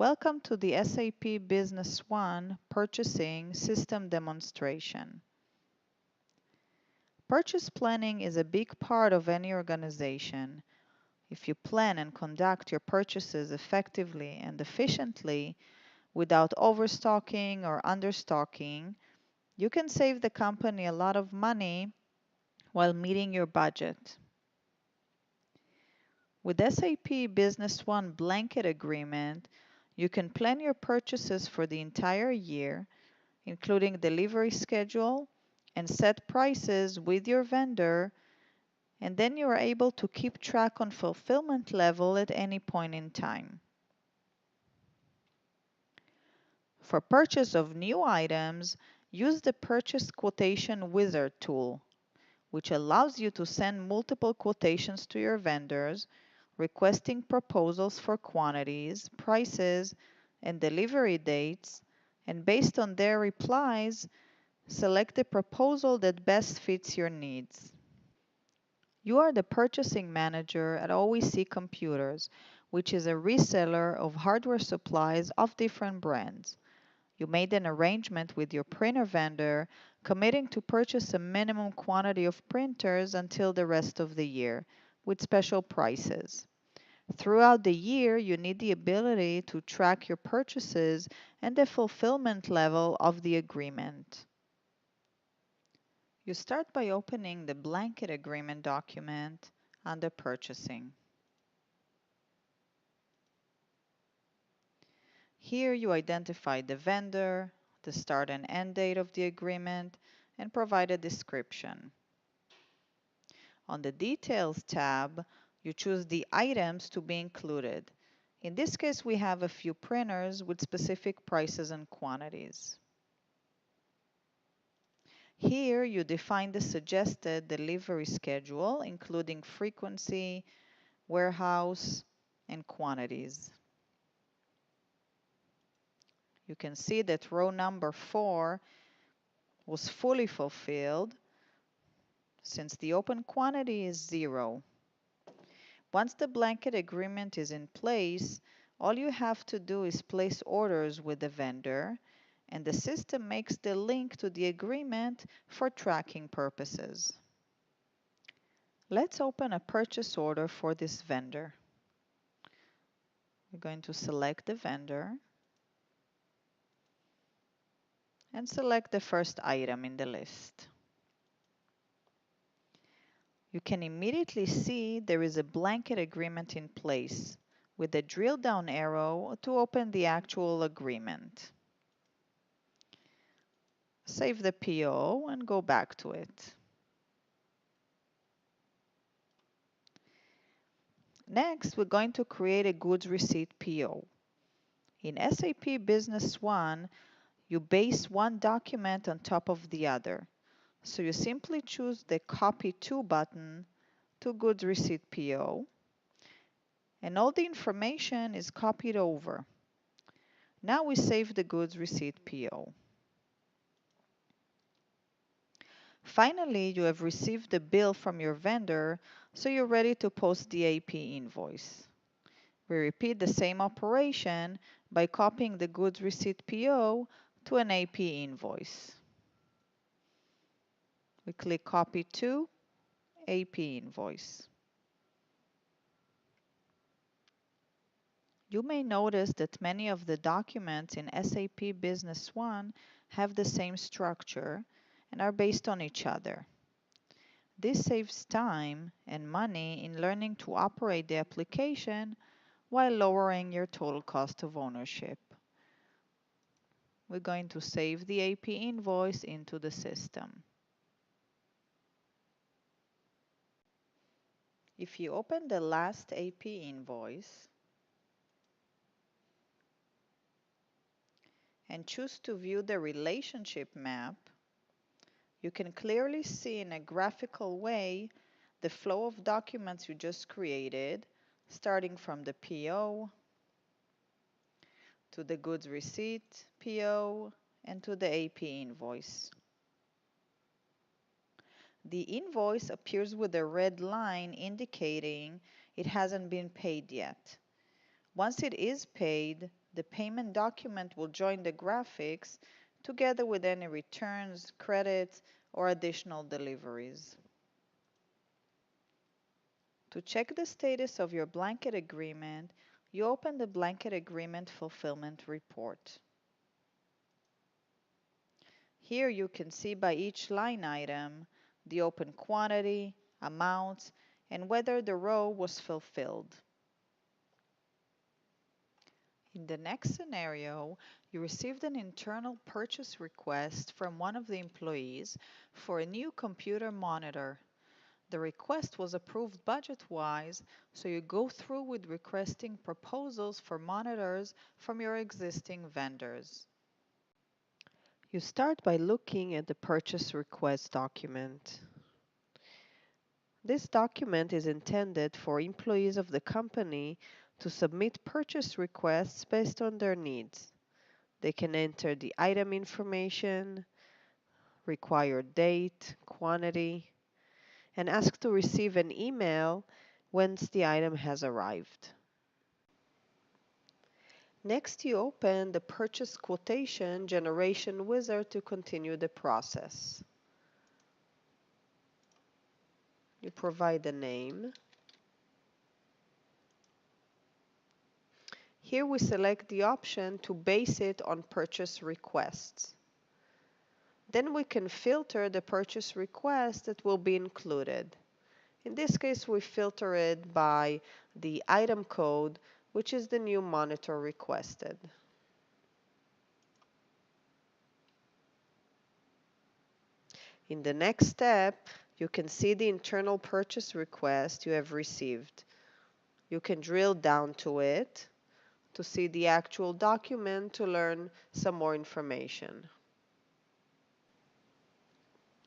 Welcome to the SAP Business One Purchasing System Demonstration. Purchase planning is a big part of any organization. If you plan and conduct your purchases effectively and efficiently without overstocking or understocking, you can save the company a lot of money while meeting your budget. With SAP Business One Blanket Agreement, you can plan your purchases for the entire year, including delivery schedule, and set prices with your vendor, and then you are able to keep track on fulfillment level at any point in time. For purchase of new items, use the Purchase Quotation Wizard tool, which allows you to send multiple quotations to your vendors, requesting proposals for quantities, prices, and delivery dates, and based on their replies, select the proposal that best fits your needs. You are the purchasing manager at OEC Computers, which is a reseller of hardware supplies of different brands. You made an arrangement with your printer vendor, committing to purchase a minimum quantity of printers until the rest of the year, with special prices. Throughout the year, you need the ability to track your purchases and the fulfillment level of the agreement. You start by opening the blanket agreement document under Purchasing. Here you identify the vendor, the start and end date of the agreement, and provide a description. On the Details tab, you choose the items to be included. In this case, we have a few printers with specific prices and quantities. Here, you define the suggested delivery schedule, including frequency, warehouse, and quantities. You can see that row number 4 was fully fulfilled since the open quantity is 0. Once the blanket agreement is in place, all you have to do is place orders with the vendor, and the system makes the link to the agreement for tracking purposes. Let's open a purchase order for this vendor. We're going to select the vendor and select the first item in the list. You can immediately see there is a blanket agreement in place with a drill down arrow to open the actual agreement. Save the PO and go back to it. Next, we're going to create a goods receipt PO. In SAP Business One, you base one document on top of the other. So you simply choose the Copy To button to Goods Receipt PO, and all the information is copied over. Now we save the Goods Receipt PO. Finally, you have received the bill from your vendor, so you're ready to post the AP invoice. We repeat the same operation by copying the Goods Receipt PO to an AP invoice. We click Copy To AP Invoice. You may notice that many of the documents in SAP Business One have the same structure and are based on each other. This saves time and money in learning to operate the application while lowering your total cost of ownership. We're going to save the AP invoice into the system. If you open the last AP invoice and choose to view the relationship map, you can clearly see in a graphical way the flow of documents you just created, starting from the PO to the goods receipt PO and to the AP invoice. The invoice appears with a red line indicating it hasn't been paid yet. Once it is paid, The payment document will join the graphics together with any returns, credits, or additional deliveries. To check the status of your blanket agreement, you open the Blanket Agreement Fulfillment Report. Here you can see by each line item the open quantity, amounts, and whether the row was fulfilled. In the next scenario, you received an internal purchase request from one of the employees for a new computer monitor. The request was approved budget-wise, so you go through with requesting proposals for monitors from your existing vendors. You start by looking at the purchase request document. This document is intended for employees of the company to submit purchase requests based on their needs. They can enter the item information, required date, quantity, and ask to receive an email once the item has arrived. Next, you open the Purchase Quotation Generation Wizard to continue the process. You provide the name. Here we select the option to base it on purchase requests. Then we can filter the purchase request that will be included. In this case, we filter it by the item code, which is the new monitor requested. In the next step, you can see the internal purchase request you have received. You can drill down to it to see the actual document to learn some more information.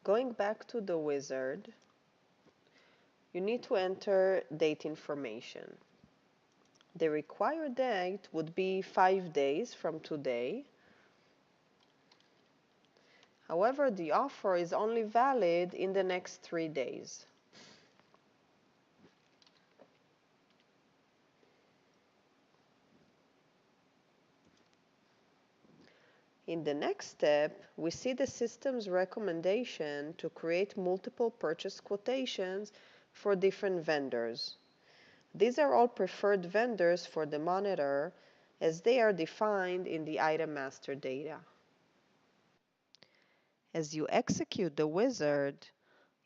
Going back to the wizard, you need to enter date information. The required date would be 5 days from today. However, the offer is only valid in the next 3 days. In the next step, we see the system's recommendation to create multiple purchase quotations for different vendors. These are all preferred vendors for the monitor as they are defined in the item master data. As you execute the wizard,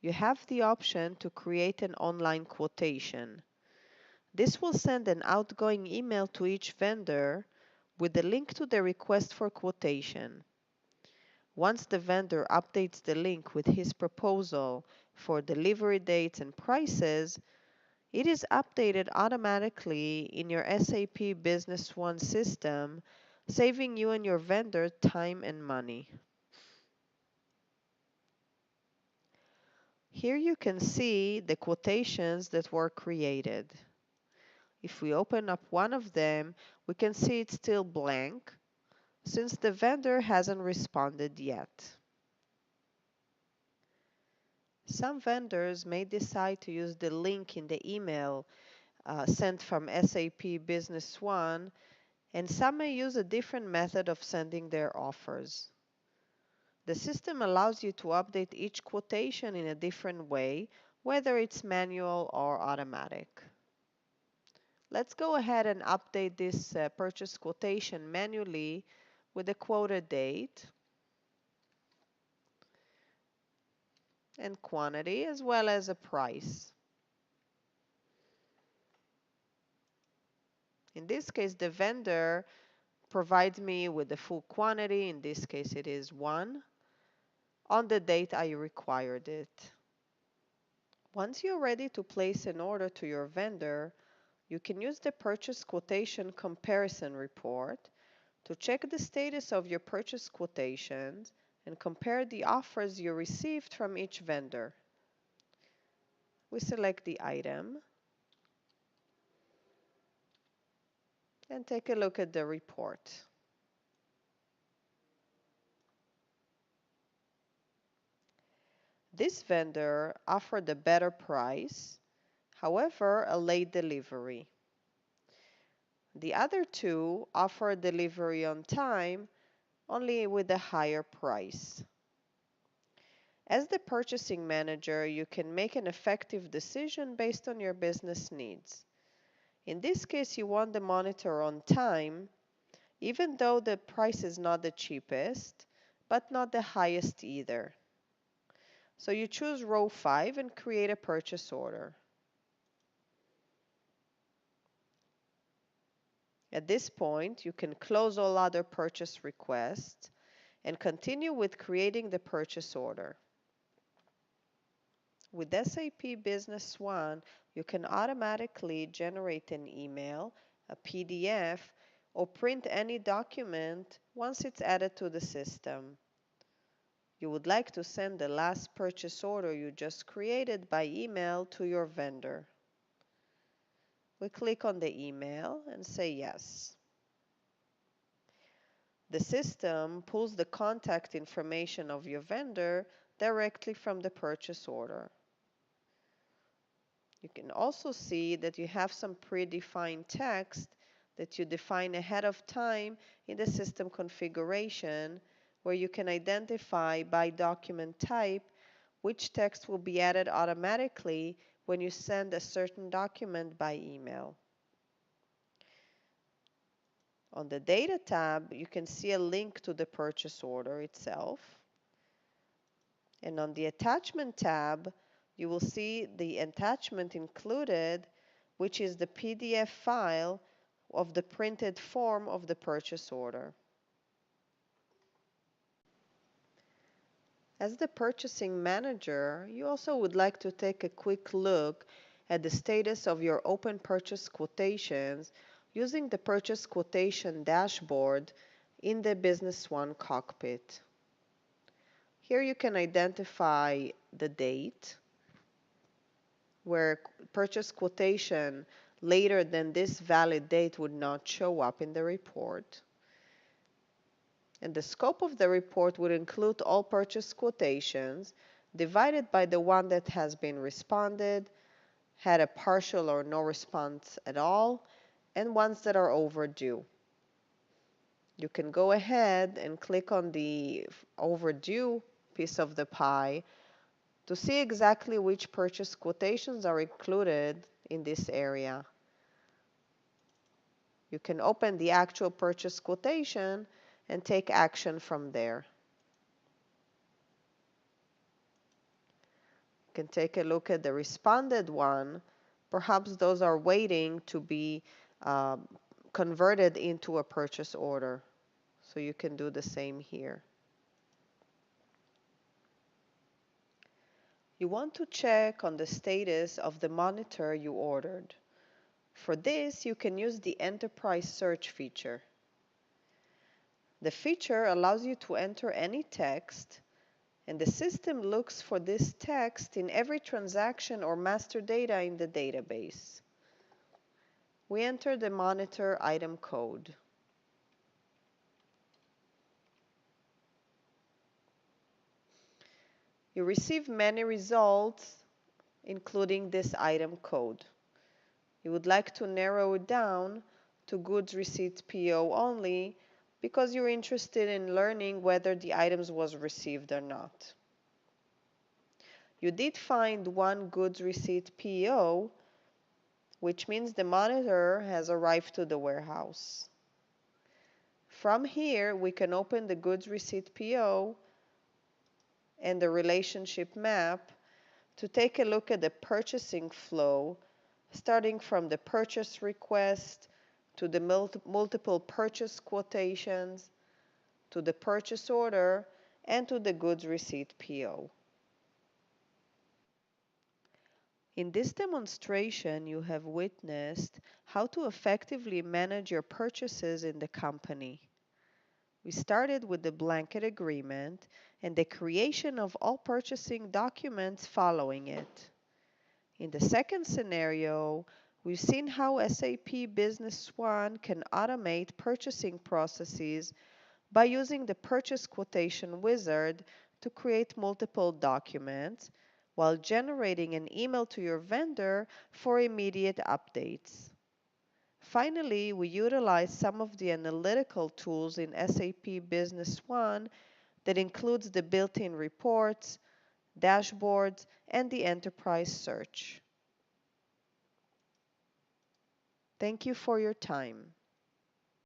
you have the option to create an online quotation. This will send an outgoing email to each vendor with the link to the request for quotation. Once the vendor updates the link with his proposal for delivery dates and prices, it is updated automatically in your SAP Business One system, saving you and your vendor time and money. Here you can see the quotations that were created. If we open up one of them, we can see it's still blank since the vendor hasn't responded yet. Some vendors may decide to use the link in the email sent from SAP Business One, and some may use a different method of sending their offers. The system allows you to update each quotation in a different way, whether it's manual or automatic. Let's go ahead and update this purchase quotation manually with a quoted date and quantity as well as a price. In this case, the vendor provides me with the full quantity. In this case, it is 1 on the date I required it. Once you're ready to place an order to your vendor, you can use the Purchase Quotation Comparison Report to check the status of your purchase quotations and compare the offers you received from each vendor. We select the item and take a look at the report. This vendor offered a better price, however, a late delivery. The other two offer delivery on time, only with a higher price. As the purchasing manager, you can make an effective decision based on your business needs. In this case, you want the monitor on time, even though the price is not the cheapest, but not the highest either. So you choose row 5 and create a purchase order. At this point, you can close all other purchase requests and continue with creating the purchase order. With SAP Business One, you can automatically generate an email, a PDF, or print any document once it's added to the system. You would like to send the last purchase order you just created by email to your vendor. We click on the email and say yes. The system pulls the contact information of your vendor directly from the purchase order. You can also see that you have some predefined text that you define ahead of time in the system configuration, where you can identify by document type which text will be added automatically when you send a certain document by email. On the Data tab, you can see a link to the purchase order itself. And on the Attachment tab, you will see the attachment included, which is the PDF file of the printed form of the purchase order. As the purchasing manager, you also would like to take a quick look at the status of your open purchase quotations using the purchase quotation dashboard in the Business One cockpit. Here you can identify the date, where purchase quotation later than this valid date would not show up in the report. And the scope of the report would include all purchase quotations divided by the one that has been responded, had a partial or no response at all, and ones that are overdue. You can go ahead and click on the overdue piece of the pie to see exactly which purchase quotations are included in this area. You can open the actual purchase quotation and take action from there. You can take a look at the responded one. Perhaps those are waiting to be converted into a purchase order. So you can do the same here. You want to check on the status of the monitor you ordered. For this, you can use the Enterprise Search feature. The feature allows you to enter any text, and the system looks for this text in every transaction or master data in the database. We enter the monitor item code. You receive many results, including this item code. You would like to narrow it down to goods receipts PO only because you're interested in learning whether the items was received or not. You did find one goods receipt PO, which means the monitor has arrived to the warehouse. From here, we can open the goods receipt PO and the relationship map to take a look at the purchasing flow, starting from the purchase request to the multiple purchase quotations, to the purchase order, and to the goods receipt PO. In this demonstration, you have witnessed how to effectively manage your purchases in the company. We started with the blanket agreement and the creation of all purchasing documents following it. In the second scenario, we've seen how SAP Business One can automate purchasing processes by using the Purchase Quotation Wizard to create multiple documents while generating an email to your vendor for immediate updates. Finally, we utilize some of the analytical tools in SAP Business One that includes the built-in reports, dashboards, and the enterprise search. Thank you for your time.